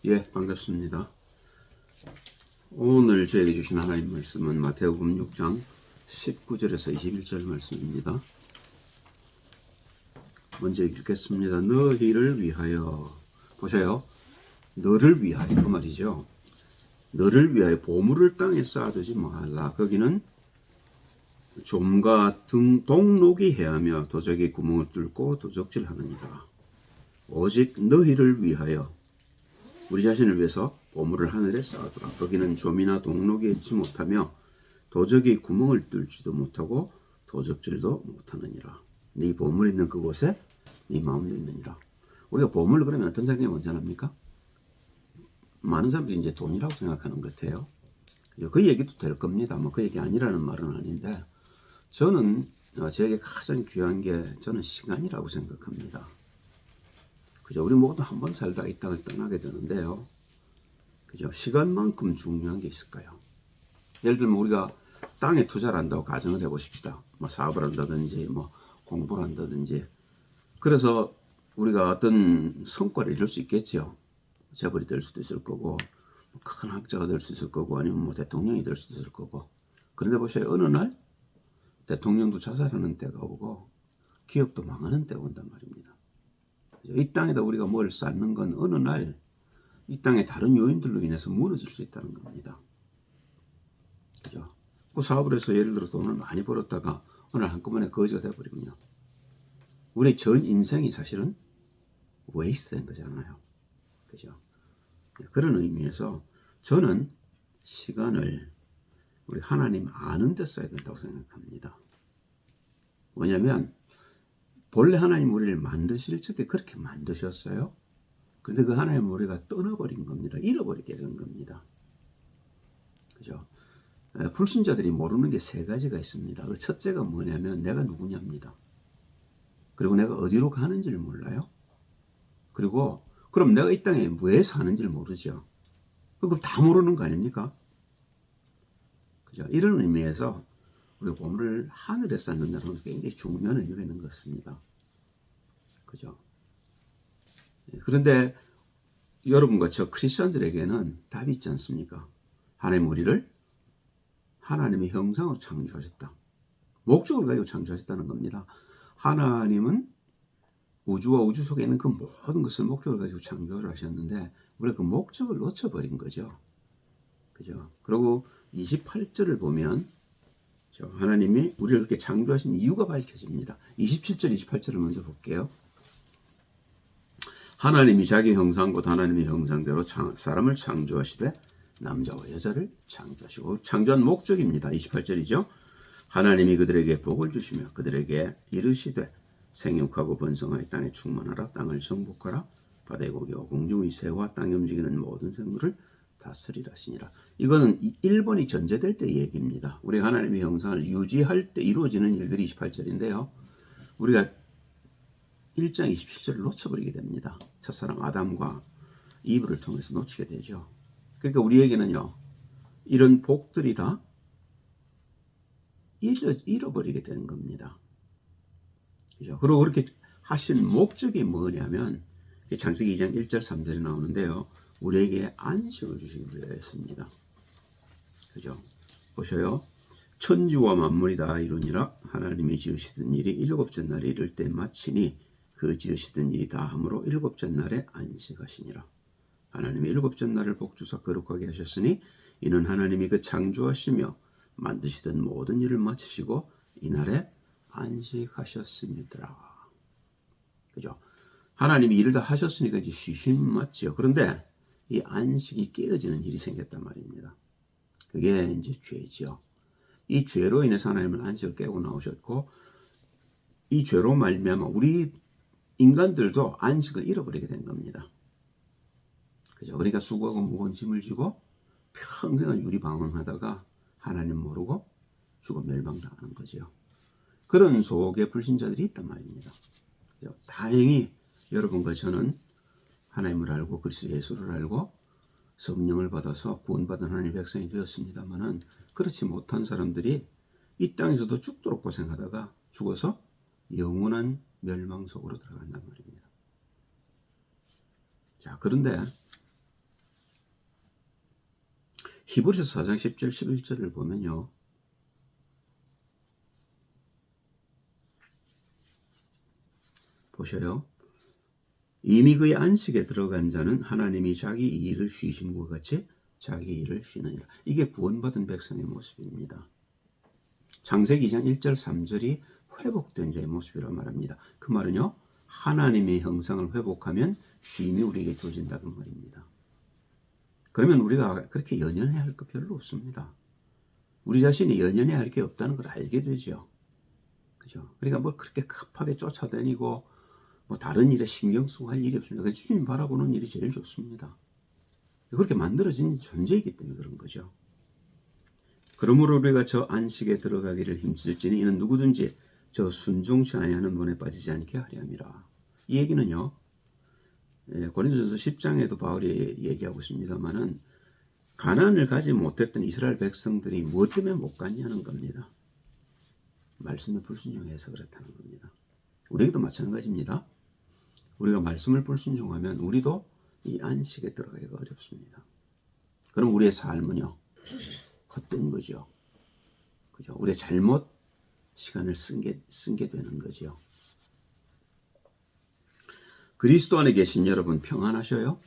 예, 반갑습니다. 오늘 저에게 주신 하나님 말씀은 마태복음 6장 19절에서 21절 말씀입니다. 먼저 읽겠습니다. 너희를 위하여, 보세요. 너를 위하여 그 말이죠. 너를 위하여 보물을 땅에 쌓아두지 말라. 거기는 좀과 동록이 해하며 도적이 구멍을 뚫고 도적질하느니라. 오직 너희를 위하여, 우리 자신을 위해서 보물을 하늘에 쌓아두라. 거기는 좀이나 동록이 있지 못하며 도적이 구멍을 뚫지도 못하고 도적질도 못하느니라. 네 보물 있는 그곳에 네 마음도 있느니라. 우리가 보물 그러면 어떤 생각이 먼저 납니까? 많은 사람들이 이제 돈이라고 생각하는 것 같아요. 그 얘기도 될 겁니다. 그 얘기 아니라는 말은 아닌데, 저는 저에게 가장 귀한 게 저는 시간이라고 생각합니다. 그죠? 우리 모두 한 번 살다 이 땅을 떠나게 되는데요. 그죠? 시간만큼 중요한 게 있을까요? 예를 들면 우리가 땅에 투자를 한다고 가정을 해보십시다. 사업을 한다든지, 공부를 한다든지. 그래서 우리가 어떤 성과를 이룰 수 있겠죠. 재벌이 될 수도 있을 거고, 큰 학자가 될 수 있을 거고, 아니면 대통령이 될 수도 있을 거고. 그런데 보세요. 어느 날 대통령도 자살하는 때가 오고, 기업도 망하는 때가 온단 말입니다. 이 땅에다 우리가 뭘 쌓는 건 어느 날 이 땅의 다른 요인들로 인해서 무너질 수 있다는 겁니다. 그죠? 그 사업을 해서 예를 들어 돈을 많이 벌었다가 오늘 한꺼번에 거지가 되어버리면요. 우리 전 인생이 사실은 웨이스트 된 거잖아요. 그죠? 그런 의미에서 저는 시간을 우리 하나님 아는 데 써야 된다고 생각합니다. 왜냐하면 본래 하나님 우리를 만드실 적에 그렇게 만드셨어요. 그런데 그 하나님 우리가 떠나버린 겁니다. 잃어버리게 된 겁니다. 그죠? 불신자들이 모르는 게 세 가지가 있습니다. 그 첫째가 뭐냐면 내가 누구냐입니다. 그리고 내가 어디로 가는지를 몰라요. 그리고 그럼 내가 이 땅에 왜 사는지를 모르죠. 그럼 다 모르는 거 아닙니까? 그죠? 이런 의미에서 우리가 보물을 하늘에 쌓는다는 것은 굉장히 중요한 의미가 있는 것 같습니다. 그죠? 그런데 여러분과 저 크리스천들에게는 답이 있지 않습니까? 하나님 우리를 하나님의 형상으로 창조하셨다. 목적을 가지고 창조하셨다는 겁니다. 하나님은 우주와 우주 속에 있는 그 모든 것을 목적을 가지고 창조를 하셨는데 우리가 그 목적을 놓쳐버린 거죠. 그죠? 그리고 28절을 보면 하나님이 우리를 그렇게 창조하신 이유가 밝혀집니다. 27절, 28절을 먼저 볼게요. 하나님이 자기 형상 곧 하나님의 형상대로 사람을 창조하시되 남자와 여자를 창조하시고 창조한 목적입니다. 28절이죠. 하나님이 그들에게 복을 주시며 그들에게 이르시되 생육하고 번성하여 땅에 충만하라. 땅을 정복하라. 바다의 고기와 공중의 새와 땅에 움직이는 모든 생물을 다스리라 하시니라. 이거는 1번이 전제될 때 얘기입니다. 우리가 하나님의 형상을 유지할 때 이루어지는 일들이 28절인데요. 우리가 1장 27절을 놓쳐버리게 됩니다. 첫사람 아담과 이브를 통해서 놓치게 되죠. 그러니까 우리에게는요, 이런 복들이 다 잃어버리게 되는 겁니다. 그죠? 그리고 그렇게 하신 목적이 뭐냐면, 창세기 2장 1절 3절에 나오는데요, 우리에게 안식을 주시기 위해서입니다. 그죠? 보셔요. 천지와 만물이 다 이루니라. 하나님이 지으시던 일이 일곱째 날에 이를 때 마치니 그 지으시던 일이 다 함으로 일곱째 날에 안식하시니라. 하나님이 일곱째 날을 복주사 거룩하게 하셨으니 이는 하나님이 그 창조하시며 만드시던 모든 일을 마치시고 이날에 안식하셨습니다. 그죠? 하나님이 일을 다 하셨으니까 이제 쉬심 맞죠. 그런데 이 안식이 깨어지는 일이 생겼단 말입니다. 그게 이제 죄죠. 이 죄로 인해서 하나님은 안식을 깨고 나오셨고 이 죄로 말미암아 우리 인간들도 안식을 잃어버리게 된 겁니다. 그죠? 그러니까 수고하고 무거운 짐을 지고 평생을 유리방황하다가 하나님 모르고 죽어 멸망당하는 거죠. 그런 속에 불신자들이 있단 말입니다. 그죠? 다행히 여러분과 저는 하나님을 알고 그리스도 예수를 알고 성령을 받아서 구원받은 하나님의 백성이 되었습니다만은 그렇지 못한 사람들이 이 땅에서도 죽도록 고생하다가 죽어서 영원한 멸망 속으로 들어간단 말입니다. 자, 그런데 히브리서 4장 10절 11절을 보면요. 보셔요. 이미 그의 안식에 들어간 자는 하나님이 자기 일을 쉬심과 같이 자기 일을 쉬느니라. 이게 구원받은 백성의 모습입니다. 창세기 2장 1절 3절이 회복된 자의 모습이라고 말합니다. 그 말은요. 하나님의 형상을 회복하면 쉼이 우리에게 주어진다 그 말입니다. 그러면 우리가 그렇게 연연해야 할 거 별로 없습니다. 우리 자신이 연연해야 할 게 없다는 걸 알게 되죠. 그죠? 그러니까 뭐 그렇게 급하게 쫓아다니고 뭐 다른 일에 신경 쓰고 할 일이 없습니다. 주님 바라보는 일이 제일 좋습니다. 그렇게 만들어진 존재이기 때문에 그런 거죠. 그러므로 우리가 저 안식에 들어가기를 힘쓸지니 이는 누구든지 저 순종치 아니하는 문에 빠지지 않게 하려 함이라. 이 얘기는요. 고린도전서 10장에도 바울이 얘기하고 있습니다만은 가나안을 가지 못했던 이스라엘 백성들이 무엇 때문에 못 갔냐는 겁니다. 말씀에 불순종해서 그렇다는 겁니다. 우리에게도 마찬가지입니다. 우리가 말씀을 불순종하면 우리도 이 안식에 들어가기가 어렵습니다. 그럼 우리의 삶은요. 헛된 거죠. 그죠? 우리의 잘못 시간을 쓴 게 되는 거죠. 그리스도 안에 계신 여러분 평안하셔요?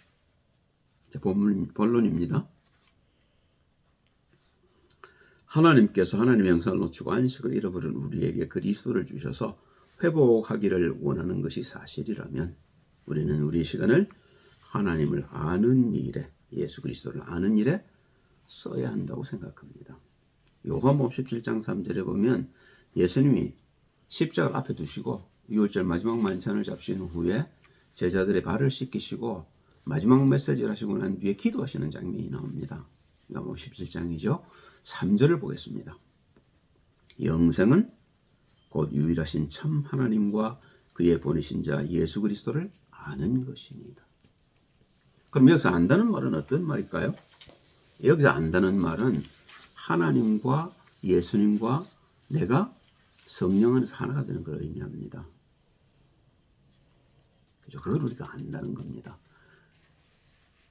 자, 본론입니다. 하나님께서 하나님의 형상을 놓치고 안식을 잃어버린 우리에게 그리스도를 주셔서 회복하기를 원하는 것이 사실이라면 우리는 우리의 시간을 하나님을 아는 일에, 예수 그리스도를 아는 일에 써야 한다고 생각합니다. 요한복음 17장 3절에 보면 예수님이 십자가를 앞에 두시고 6월절 마지막 만찬을 잡신 후에 제자들의 발을 씻기시고 마지막 메시지를 하시고 난 뒤에 기도하시는 장면이 나옵니다. 요한복음 17장이죠. 3절을 보겠습니다. 영생은 곧 유일하신 참 하나님과 그의 보내신 자 예수 그리스도를 아는 것입니다. 그럼 여기서 안다는 말은 어떤 말일까요? 여기서 안다는 말은 하나님과 예수님과 내가 성령 안에서 하나가 되는 걸 의미합니다. 그죠? 그걸 우리가 안다는 겁니다.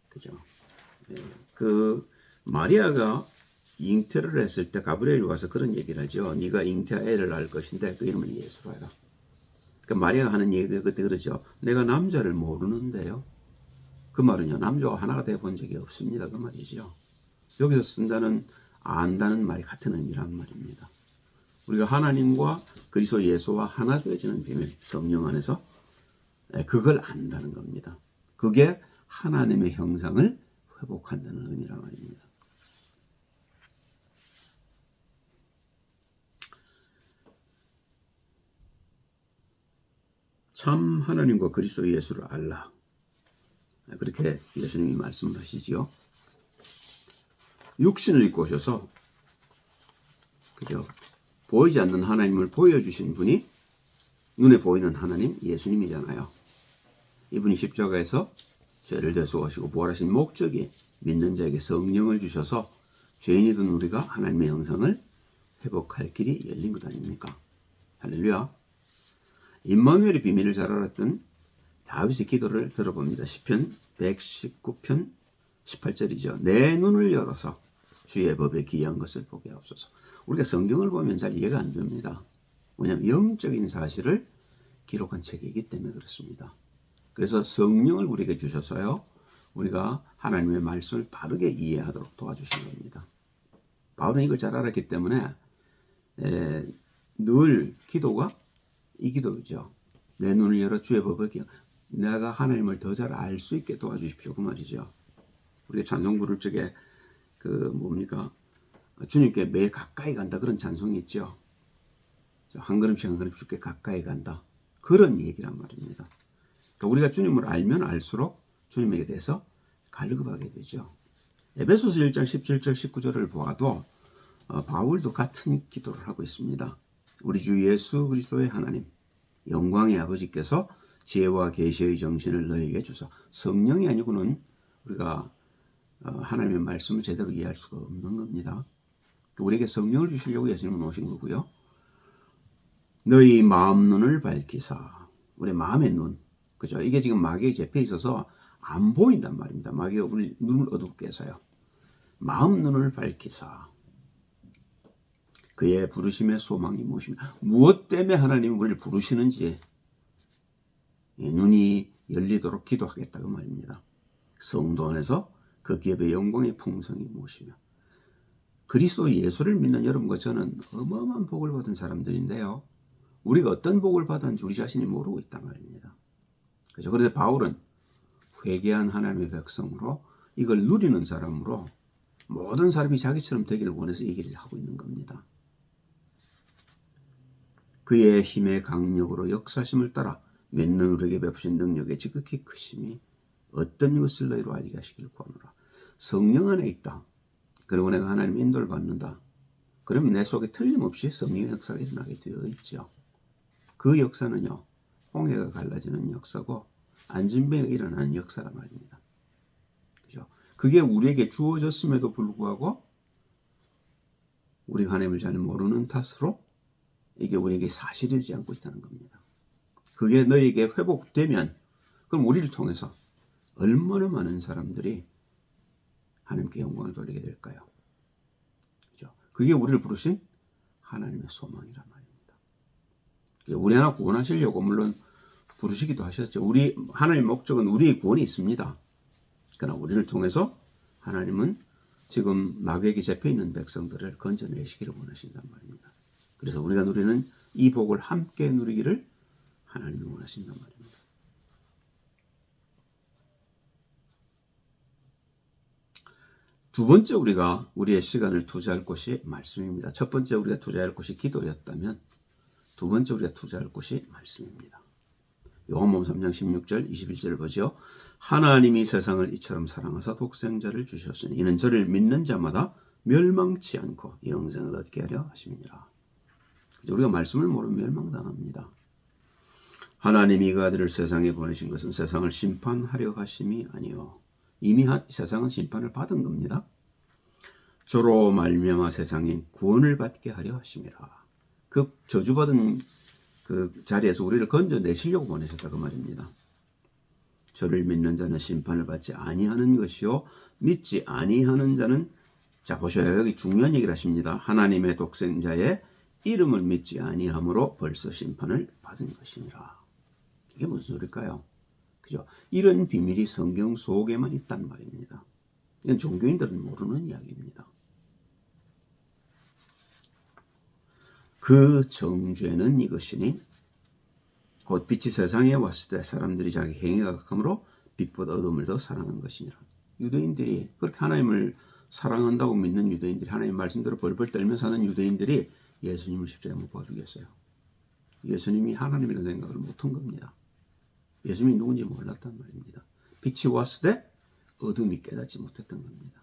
그죠? 그 마리아가 잉태를 했을 때 가브리엘이 와서 그런 얘기를 하죠. 네가 잉태하 애를 낳을 것인데 그 이름을 예수로 해라. 그 마리아가 하는 얘기가 그때 그러죠. 내가 남자를 모르는데요. 그 말은요. 남자와 하나가 돼 본 적이 없습니다. 그 말이죠. 여기서 쓴다는 안다는 말이 같은 의미란 말입니다. 우리가 하나님과 그리스도 예수와 하나 되어지는 비밀, 성령 안에서 그걸 안다는 겁니다. 그게 하나님의 형상을 회복한다는 의미란 말입니다. 참 하나님과 그리스도 예수를 알라. 그렇게 예수님이 말씀을 하시지요. 육신을 입고 오셔서 그죠? 보이지 않는 하나님을 보여주신 분이 눈에 보이는 하나님 예수님이잖아요. 이분이 십자가에서 죄를 대속하시고 부활하신 목적이 믿는 자에게 성령을 주셔서 죄인이던 우리가 하나님의 형상을 회복할 길이 열린 것 아닙니까? 할렐루야. 임마누엘의 비밀을 잘 알았던 다윗의 기도를 들어봅니다. 시편 119편 18절이죠. 내 눈을 열어서 주의 법에 귀한 것을 보게 하옵소서. 우리가 성경을 보면 잘 이해가 안 됩니다. 왜냐하면 영적인 사실을 기록한 책이기 때문에 그렇습니다. 그래서 성령을 우리에게 주셔서요. 우리가 하나님의 말씀을 바르게 이해하도록 도와주신 겁니다. 바울은 이걸 잘 알았기 때문에 늘 기도가 이 기도죠. 내 눈을 열어 주의 법을 내가 하나님을 더 잘 알 수 있게 도와주십시오. 그 말이죠. 우리가 찬송 부를 적에 주님께 매일 가까이 간다 그런 찬송이 있죠. 한 걸음씩 한 걸음씩 주께 가까이 간다. 그런 얘기란 말입니다. 그러니까 우리가 주님을 알면 알수록 주님에게 대해서 갈급하게 되죠. 에베소서 1장 17절 19절을 보아도 바울도 같은 기도를 하고 있습니다. 우리 주 예수 그리스도의 하나님 영광의 아버지께서 지혜와 계시의 정신을 너에게 주사 성령이 아니고는 우리가 하나님의 말씀을 제대로 이해할 수가 없는 겁니다. 우리에게 성령을 주시려고 예수님은 오신 거고요. 너희 마음 눈을 밝히사 우리 마음의 눈 그죠? 이게 지금 마귀의 재패에 있어서 안 보인단 말입니다. 마귀가 우리 눈을 어둡게 해서요. 마음 눈을 밝히사 그의 부르심의 소망이 무엇이며 무엇 때문에 하나님이 우리를 부르시는지 눈이 열리도록 기도하겠다 그 말입니다. 성도 안에서 그 기업의 영광의 풍성이 무엇이며 그리스도 예수를 믿는 여러분과 저는 어마어마한 복을 받은 사람들인데요. 우리가 어떤 복을 받았는지 우리 자신이 모르고 있단 말입니다. 그렇죠? 그런데 바울은 회개한 하나님의 백성으로 이걸 누리는 사람으로 모든 사람이 자기처럼 되기를 원해서 얘기를 하고 있는 겁니다. 그의 힘의 강력으로 역사심을 따라 맺는 우리에게 베푸신 능력의 지극히 크심이 어떤 것을 너희로 알게 하시기를 구하노라. 성령 안에 있다. 그리고 내가 하나님의 인도를 받는다. 그러면 내 속에 틀림없이 성령의 역사가 일어나게 되어 있죠. 그 역사는요. 홍해가 갈라지는 역사고 안진뱅이가 일어나는 역사란 말입니다. 그죠? 그게 우리에게 주어졌음에도 불구하고 우리가 하나님을 잘 모르는 탓으로 이게 우리에게 사실이 되지 않고 있다는 겁니다. 그게 너에게 회복되면 그럼 우리를 통해서 얼마나 많은 사람들이 하나님께 영광을 돌리게 될까요? 그죠? 그게 우리를 부르신 하나님의 소망이란 말입니다. 우리 하나 구원하시려고 물론 부르시기도 하셨죠. 우리 하나님의 목적은 우리의 구원이 있습니다. 그러나 우리를 통해서 하나님은 지금 마귀에게 잡혀있는 백성들을 건져내시기를 원하신단 말입니다. 그래서 우리가 누리는 이 복을 함께 누리기를 하나님이 원하신단 말입니다. 두 번째 우리가 우리의 시간을 투자할 곳이 말씀입니다. 첫 번째 우리가 투자할 곳이 기도였다면 두 번째 우리가 투자할 곳이 말씀입니다. 요한복음 3장 16절 21절을 보죠. 하나님이 세상을 이처럼 사랑하사 독생자를 주셨으니 이는 저를 믿는 자마다 멸망치 않고 영생을 얻게 하려 하심이니라. 우리가 말씀을 모르면 멸망당합니다. 하나님이 그 아들을 세상에 보내신 것은 세상을 심판하려 하심이 아니요 이미 세상은 심판을 받은 겁니다. 저로 말미암아 세상이 구원을 받게 하려 하심이라. 그 저주받은 그 자리에서 우리를 건져내시려고 보내셨다 그 말입니다. 저를 믿는 자는 심판을 받지 아니하는 것이요 믿지 아니하는 자는 자 보셔요. 여기 중요한 얘기를 하십니다. 하나님의 독생자의 이름을 믿지 아니함으로 벌써 심판을 받은 것이니라. 이게 무슨 소리일까요? 그죠? 이런 비밀이 성경 속에만 있단 말입니다. 이건 종교인들은 모르는 이야기입니다. 그 정죄는 이것이니 곧 빛이 세상에 왔을 때 사람들이 자기 행위가 극함으로 빛보다 어둠을 더 사랑한 것이니라. 유대인들이 그렇게 하나님을 사랑한다고 믿는 유대인들이 하나님 말씀대로 벌벌 떨면서 사는 유대인들이 예수님을 십자가에 못 박아주겠어요. 예수님이 하나님이라는 생각을 못한 겁니다. 예수님이 누군지 몰랐단 말입니다. 빛이 왔을 때 어둠이 깨닫지 못했던 겁니다.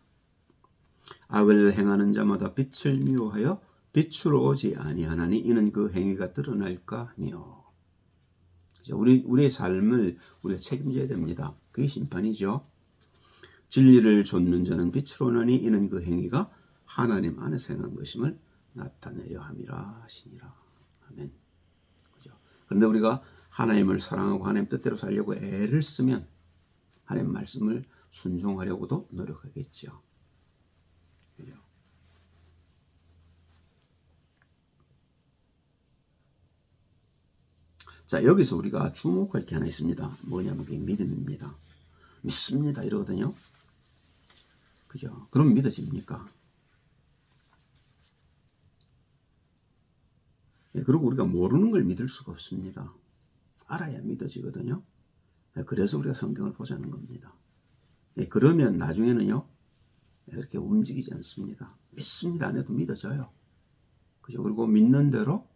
악을 행하는 자마다 빛을 미워하여 빛으로 오지 아니하나니 이는 그 행위가 드러날까 하니요. 우리의 삶을 우리가 책임져야 됩니다. 그게 심판이죠. 진리를 좇는 자는 빛으로 오나니 이는 그 행위가 하나님 안에서 행한 것임을 나타내려 함이라 하시니라. 아멘. 그죠? 그런데 우리가 하나님을 사랑하고 하나님 뜻대로 살려고 애를 쓰면 하나님 말씀을 순종하려고도 노력하겠죠. 그죠? 자, 여기서 우리가 주목할 게 하나 있습니다. 뭐냐면 그게 믿음입니다. 믿습니다 이러거든요. 그죠? 그럼 믿어집니까? 네, 그리고 우리가 모르는 걸 믿을 수가 없습니다. 알아야 믿어지거든요. 네, 그래서 우리가 성경을 보자는 겁니다. 네, 그러면 나중에는요, 그렇게 움직이지 않습니다. 믿습니다 안 해도 믿어져요. 그죠? 그리고 믿는 대로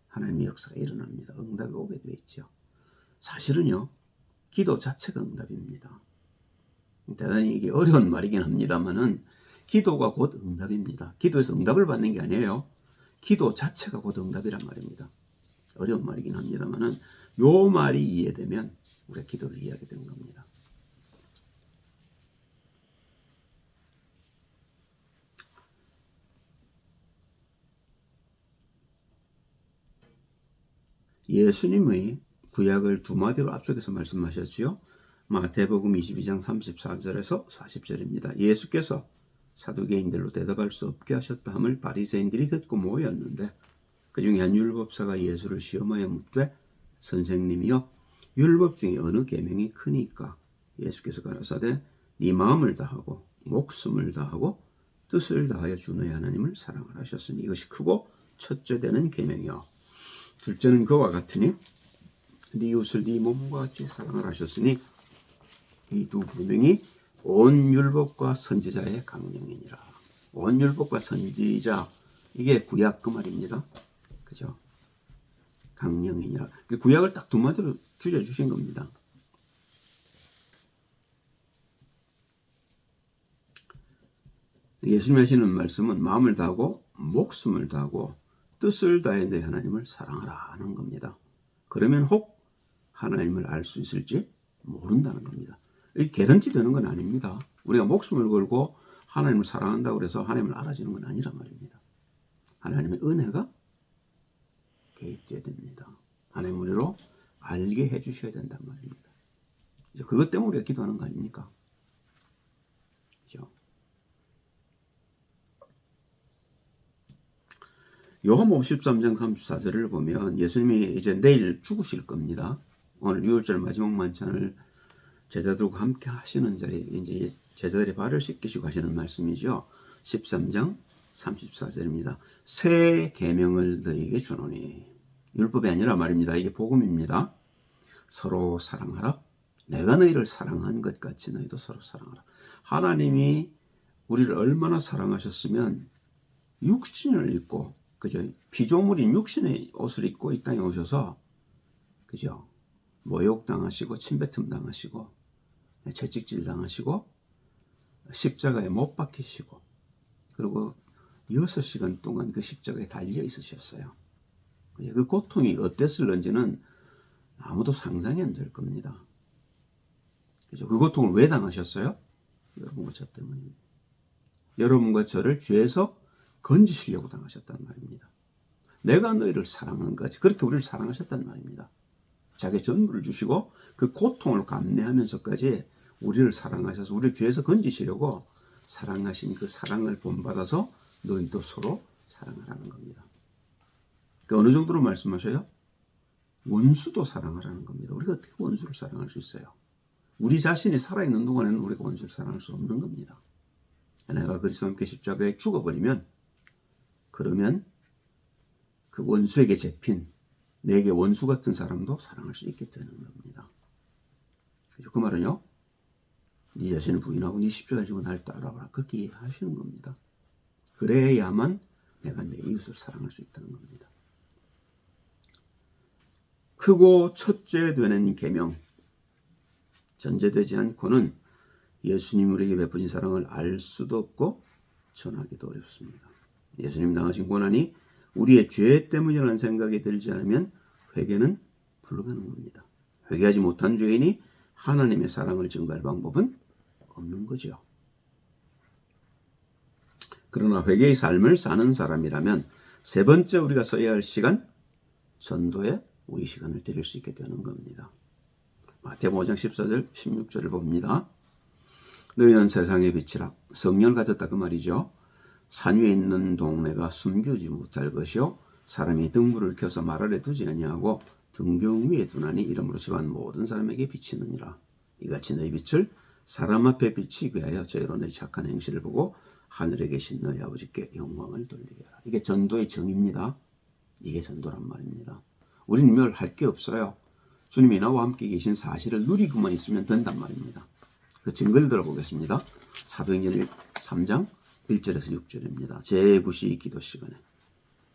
하나님의 역사가 일어납니다. 응답이 오게 되어 있죠. 사실은요, 기도 자체가 응답입니다. 대단히 이게 어려운 말이긴 합니다만은 기도가 곧 응답입니다. 기도에서 응답을 받는 게 아니에요. 기도 자체가 곧 응답이란 말입니다. 어려운 말이긴 합니다만은 요 말이 이해되면 우리가 기도를 이해하게 되는 겁니다. 예수님의 구약을 두 마디로 앞쪽에서 말씀하셨지요. 마태복음 22장 34절에서 40절입니다. 예수께서 사두개인들로 대답할 수 없게 하셨다 함을 바리새인들이 듣고 모였는데 그 중에 한 율법사가 예수를 시험하여 묻되 선생님이여 율법 중에 어느 계명이 크니까? 예수께서 가라사대 네 마음을 다하고 목숨을 다하고 뜻을 다하여 주 너의 하나님을 사랑하라 하셨으니 이것이 크고 첫째 되는 계명이요 둘째는 그와 같으니 네 이웃을 네 몸과 같이 사랑하라 하셨으니 이 두 계명이 온 율법과 선지자의 강령이니라. 온 율법과 선지자 이게 구약 그 말입니다. 그죠? 강령이니라. 구약을 딱 두 마디로 줄여주신 겁니다. 예수님이 하시는 말씀은 마음을 다하고 목숨을 다하고 뜻을 다해 내 하나님을 사랑하라 하는 겁니다. 그러면 혹 하나님을 알 수 있을지 모른다는 겁니다. 이 개런티 되는 건 아닙니다. 우리가 목숨을 걸고 하나님을 사랑한다고 해서 하나님을 알아주는 건 아니란 말입니다. 하나님의 은혜가 개입돼야 됩니다. 하나님 우리로 알게 해주셔야 된단 말입니다. 그것 때문에 우리가 기도하는 거 아닙니까? 그렇죠? 요한복음 13장 34절을 보면 예수님이 이제 내일 죽으실 겁니다. 오늘 6월절 마지막 만찬을 제자들과 함께 하시는 자리에 이제 제자들의 발을 씻기시고 하시는 말씀이죠. 13장 34절입니다. 새 계명을 너희에게 주노니 율법이 아니라 말입니다. 이게 복음입니다. 서로 사랑하라. 내가 너희를 사랑한 것 같이 너희도 서로 사랑하라. 하나님이 우리를 얼마나 사랑하셨으면 육신을 입고 그죠? 피조물인 육신의 옷을 입고 이 땅에 오셔서 그죠? 모욕당하시고 침뱉음 당하시고 채찍질 당하시고 십자가에 못 박히시고 그리고 6시간 동안 그 십자가에 달려 있으셨어요. 그 고통이 어땠을런지는 아무도 상상이 안 될 겁니다. 그죠? 그 고통을 왜 당하셨어요? 여러분과 저 때문입니다. 여러분과 저를 죄에서 건지시려고 당하셨단 말입니다. 내가 너희를 사랑한 거지. 그렇게 우리를 사랑하셨단 말입니다. 자기 전부를 주시고 그 고통을 감내하면서까지 우리를 사랑하셔서 우리를 죄에서 건지시려고 사랑하신 그 사랑을 본받아서 너희도 서로 사랑하라는 겁니다. 그 어느 정도로 말씀하셔요? 원수도 사랑하라는 겁니다. 우리가 어떻게 원수를 사랑할 수 있어요? 우리 자신이 살아있는 동안에는 우리가 원수를 사랑할 수 없는 겁니다. 내가 그리스도와 함께 십자가에 죽어버리면 그러면 그 원수에게 잡힌 내게 원수 같은 사람도 사랑할 수 있게 되는 겁니다. 그죠? 그 말은요. 네 자신을 부인하고 네 십자가를 지고 날 따라와라. 그렇게 하시는 겁니다. 그래야만 내가 내 이웃을 사랑할 수 있다는 겁니다. 크고 첫째 되는 계명. 전제되지 않고는 예수님 우리에게 베푸신 사랑을 알 수도 없고 전하기도 어렵습니다. 예수님 당하신 고난이 우리의 죄 때문이라는 생각이 들지 않으면 회개는 불가능합니다. 회개하지 못한 죄인이 하나님의 사랑을 증거할 방법은 없는 거죠. 그러나 회개의 삶을 사는 사람이라면 세 번째 우리가 써야 할 시간, 전도에 우리 시간을 드릴 수 있게 되는 겁니다. 마태복음 5장 14절 16절을 봅니다. 너희는 세상의 빛이라. 성령을 가졌다 그 말이죠. 산 위에 있는 동네가 숨기지 못할 것이요 사람이 등불을 켜서 말 아래 두지 아니하고 등경 위에 두나니 이러므로 집안 모든 사람에게 비치느니라. 이같이 너희 빛을 사람 앞에 비치게 하여 저희로 너희 착한 행실을 보고 하늘에 계신 너희 아버지께 영광을 돌리게 하라. 이게 전도의 정입니다. 이게 전도란 말입니다. 우리는 뭘 할 게 없어요. 주님이 나와 함께 계신 사실을 누리고만 있으면 된단 말입니다. 그 증거를 들어보겠습니다. 사도행전 3장 1절에서 6절입니다. 제9시 기도 시간에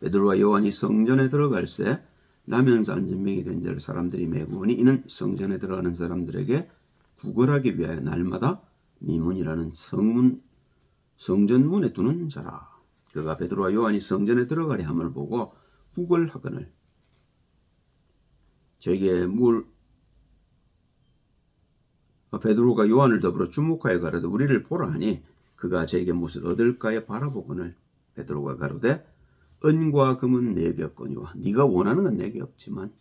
베드로와 요한이 성전에 들어갈새 나면서 앉은 병이 된 자를 사람들이 메고 오니 이는 성전에 들어가는 사람들에게 구걸하기 위하여 날마다 미문이라는 성전문에 두는 자라. 그가 베드로와 요한이 성전에 들어가려 함을 보고 구걸하거늘 저에게 베드로가 요한을 더불어 주목하여 가로되 우리를 보라 하니 그가 저에게 무엇을 얻을까에 바라보거늘 베드로가 가로되 은과 금은 내게 없거니와 네가 원하는 건 내게 없지만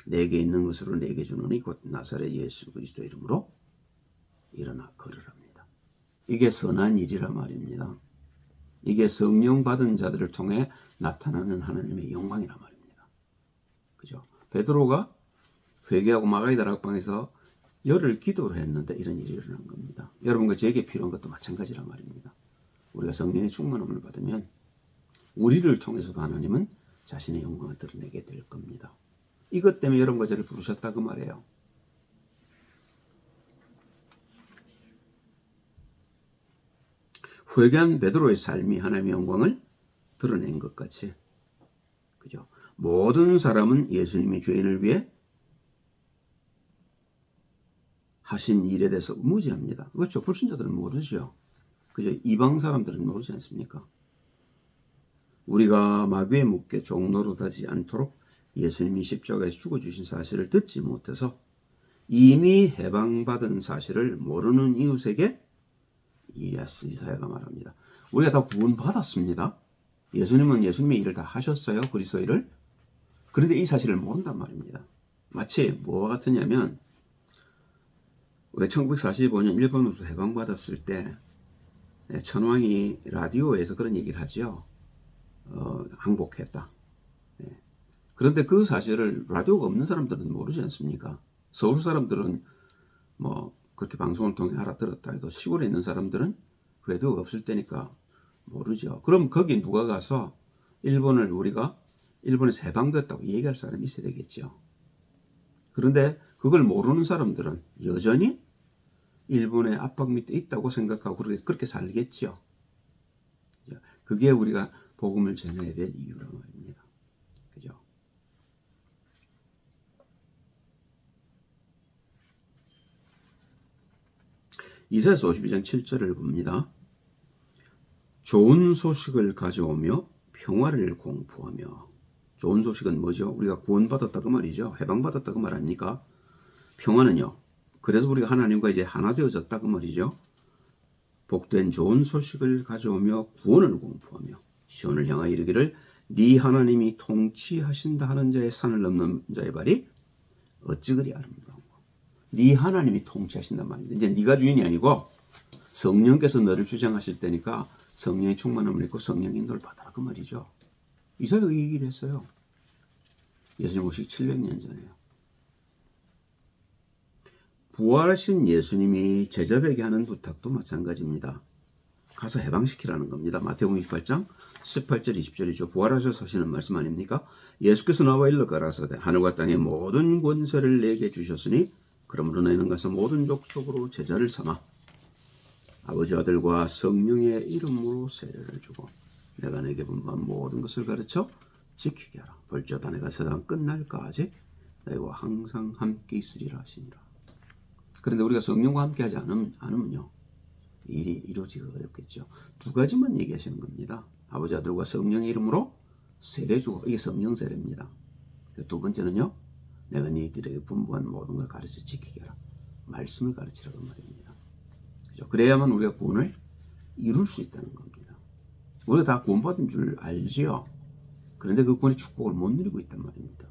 내게 있는 것으로 내게 주노니 곧 나사렛 예수 그리스도 이름으로 일어나 걸으랍니다. 이게 선한 일이라 말입니다. 이게 성령 받은 자들을 통해 나타나는 하나님의 영광이라 말입니다. 그죠? 베드로가 회개하고 마가이 다락방에서 열흘 기도를 했는데 이런 일이 일어난 겁니다. 여러분과 제게 필요한 것도 마찬가지라 말입니다. 우리가 성령의 충만함을 받으면 우리를 통해서도 하나님은 자신의 영광을 드러내게 될 겁니다. 이것 때문에 여러분과 저를 부르셨다 그 말이에요. 회개한 베드로의 삶이 하나님의 영광을 드러낸 것 같이, 그죠? 모든 사람은 예수님이 죄인을 위해 하신 일에 대해서 무지합니다. 그렇죠? 불신자들은 모르죠. 그죠? 이방 사람들은 모르지 않습니까? 우리가 마귀에 묶여 종노릇하지 않도록 예수님이 십자가에서 죽어주신 사실을 듣지 못해서 이미 해방받은 사실을 모르는 이웃에게 이사야가 말합니다. 우리가 다 구원받았습니다. 예수님은 예수님의 일을 다 하셨어요. 그리스도의 일을. 그런데 이 사실을 모른단 말입니다. 마치 뭐와 같으냐면 우리가 1945년 일본으로부터 해방받았을 때 천황이 라디오에서 그런 얘기를 하죠. 항복했다. 그런데 그 사실을 라디오가 없는 사람들은 모르지 않습니까? 서울 사람들은 뭐 그렇게 방송을 통해 알아들었다 해도 시골에 있는 사람들은 라디오가 없을 때니까 모르죠. 그럼 거기 누가 가서 우리가 일본에서 해방됐다고 얘기할 사람이 있어야 되겠죠. 그런데 그걸 모르는 사람들은 여전히 일본의 압박 밑에 있다고 생각하고 그렇게 살겠죠. 그게 우리가 복음을 전해야 될 이유란 말입니다. 그죠? 이사야서 52장 7절을 봅니다. 좋은 소식을 가져오며 평화를 공포하며. 좋은 소식은 뭐죠? 우리가 구원받았다 그 말이죠. 해방받았다 그 말 아닙니까? 평화는요. 그래서 우리가 하나님과 이제 하나 되어졌다 그 말이죠. 복된 좋은 소식을 가져오며 구원을 공포하며 시온을 향하여 이르기를 네 하나님이 통치하신다 하는 자의 산을 넘는 자의 발이 어찌 그리 아름다운가. 네 하나님이 통치하신단 말입니다. 이제 네가 주인이 아니고 성령께서 너를 주장하실 때니까 성령의 충만함을 입고 성령 인도를 받아라 그 말이죠. 이사야가 이 얘기를 했어요. 예수님 오시기 700년 전에요. 부활하신 예수님이 제자들에게 하는 부탁도 마찬가지입니다. 가서 해방시키라는 겁니다. 마태복음 28장 18절 20절이죠. 부활하셔서 하시는 말씀 아닙니까? 예수께서 나와 일러 가라사대 하늘과 땅의 모든 권세를 내게 주셨으니 그러므로 너희는 가서 모든 족속으로 제자를 삼아 아버지 아들과 성령의 이름으로 세례를 주고 내가 내게 분부한 모든 것을 가르쳐 지키게 하라. 벌저다 내가 세상 끝날까지 너희와 항상 함께 있으리라 하시니라. 그런데 우리가 성령과 함께 하지 않으면요. 일이 이루어지기가 어렵겠죠. 두 가지만 얘기하시는 겁니다. 아버지 아들과 성령의 이름으로 세례 주고 이게 성령 세례입니다. 두 번째는요. 내가 너희들에게 분부한 모든 걸 가르쳐 지키게 하라. 말씀을 가르치라고 말입니다. 그죠? 그래야만 우리가 구원을 이룰 수 있다는 겁니다. 우리가 다 구원받은 줄 알지요. 그런데 그 구원의 축복을 못 누리고 있단 말입니다.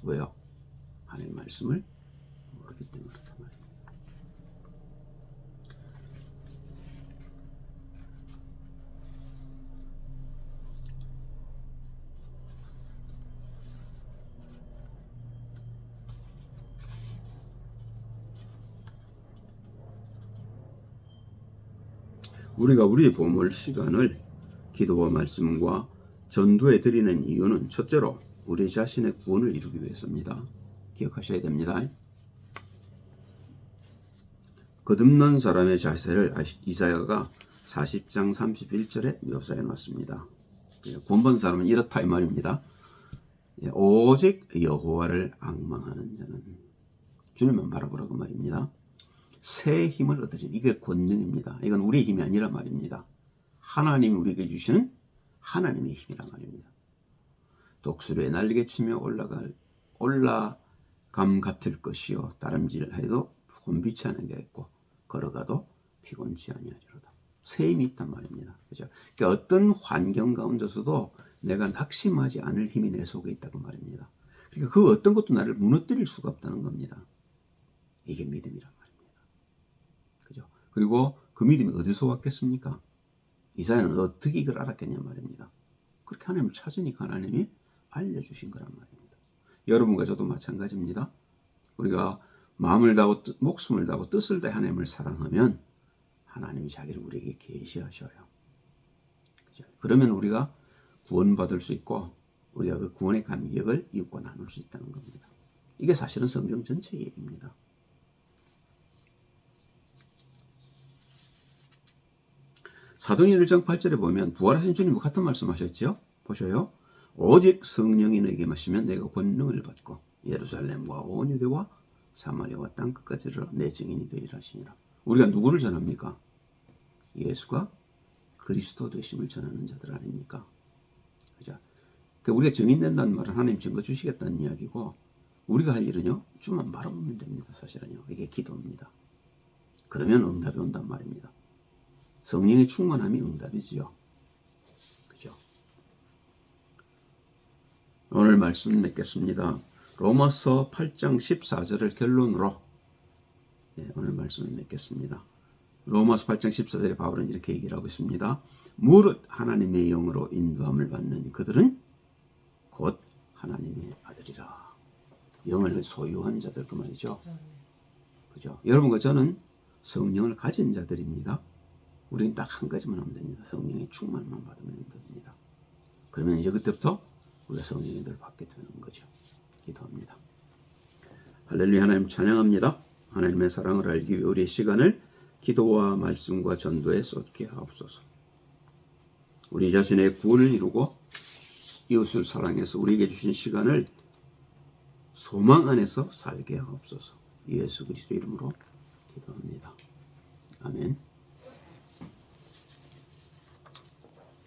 왜요? 하나님의 말씀을 모르기 때문에 그렇단 말입니다. 우리가 우리의 보물 시간을 기도와 말씀과 전도에 드리는 이유는 첫째로 우리 자신의 구원을 이루기 위해서입니다. 기억하셔야 됩니다. 거듭난 사람의 자세를 이사야가 40장 31절에 묘사해 놨습니다. 구원받은 사람은 이렇다 이 말입니다. 오직 여호와를 앙망하는 자는 주님만 바라보라고 말입니다. 새 힘을 얻으리니 이게 권능입니다. 이건 우리의 힘이 아니라 말입니다. 하나님이 우리에게 주시는 하나님의 힘이라 말입니다. 독수리에 날개치며 올라감 같을 것이요 다름질해도 곤비치 않은 게 있고 걸어가도 피곤치 아니하리로다. 새 힘이 있단 말입니다. 그죠? 그러니까 어떤 환경 가운데서도 내가 낙심하지 않을 힘이 내 속에 있다고 말입니다. 그러니까 그 어떤 것도 나를 무너뜨릴 수가 없다는 겁니다. 이게 믿음이란 말입니다. 그죠? 그리고 그 믿음이 어디서 왔겠습니까? 이사야는 어떻게 이걸 알았겠냐 말입니다. 그렇게 하나님을 찾으니까 하나님이 알려주신 거란 말입니다. 여러분과 저도 마찬가지입니다. 우리가 마음을 다하고 목숨을 다하고 뜻을 다해 하나님을 사랑하면 하나님이 자기를 우리에게 계시하셔요. 그죠? 그러면 우리가 구원받을 수 있고 우리가 그 구원의 감격을 이웃과 나눌 수 있다는 겁니다. 이게 사실은 성경 전체의 얘기입니다. 사도행전 1장 8절에 보면 부활하신 주님과 같은 말씀하셨죠. 보셔요. 오직 성령이 너에게 임하시면 내가 권능을 받고 예루살렘과 온 유대와 사마리아와 땅 끝까지 내 증인이 되리라 하시니라. 우리가 누구를 전합니까? 예수가 그리스도 되심을 전하는 자들 아닙니까? 그죠? 우리가 증인된다는 말은 하나님 증거 주시겠다는 이야기고 우리가 할 일은요. 주만 바라보면 됩니다. 사실은요. 이게 기도입니다. 그러면 응답이 온단 말입니다. 성령의 충만함이 응답이지요. 그죠? 오늘 말씀 맺겠습니다. 로마서 8장 14절을 결론으로 오늘 말씀을 맺겠습니다. 로마서 8장 14절에 바울은 이렇게 얘기를 하고 있습니다. 무릇 하나님의 영으로 인도함을 받는 그들은 곧 하나님의 아들이라. 영을 소유한 자들 그 말이죠. 그죠? 여러분과 저는 성령을 가진 자들입니다. 우리는 딱 한 가지만 하면 됩니다. 성령의 충만만 받으면 됩니다. 그러면 이제 그때부터 우리가 성령의 늘 받게 되는 거죠. 기도합니다. 할렐루야. 하나님 찬양합니다. 하나님의 사랑을 알기 위해 우리의 시간을 기도와 말씀과 전도에 쏟게 하옵소서. 우리 자신의 구원을 이루고 이웃을 사랑해서 우리에게 주신 시간을 소망 안에서 살게 하옵소서. 예수 그리스도 이름으로 기도합니다. 아멘.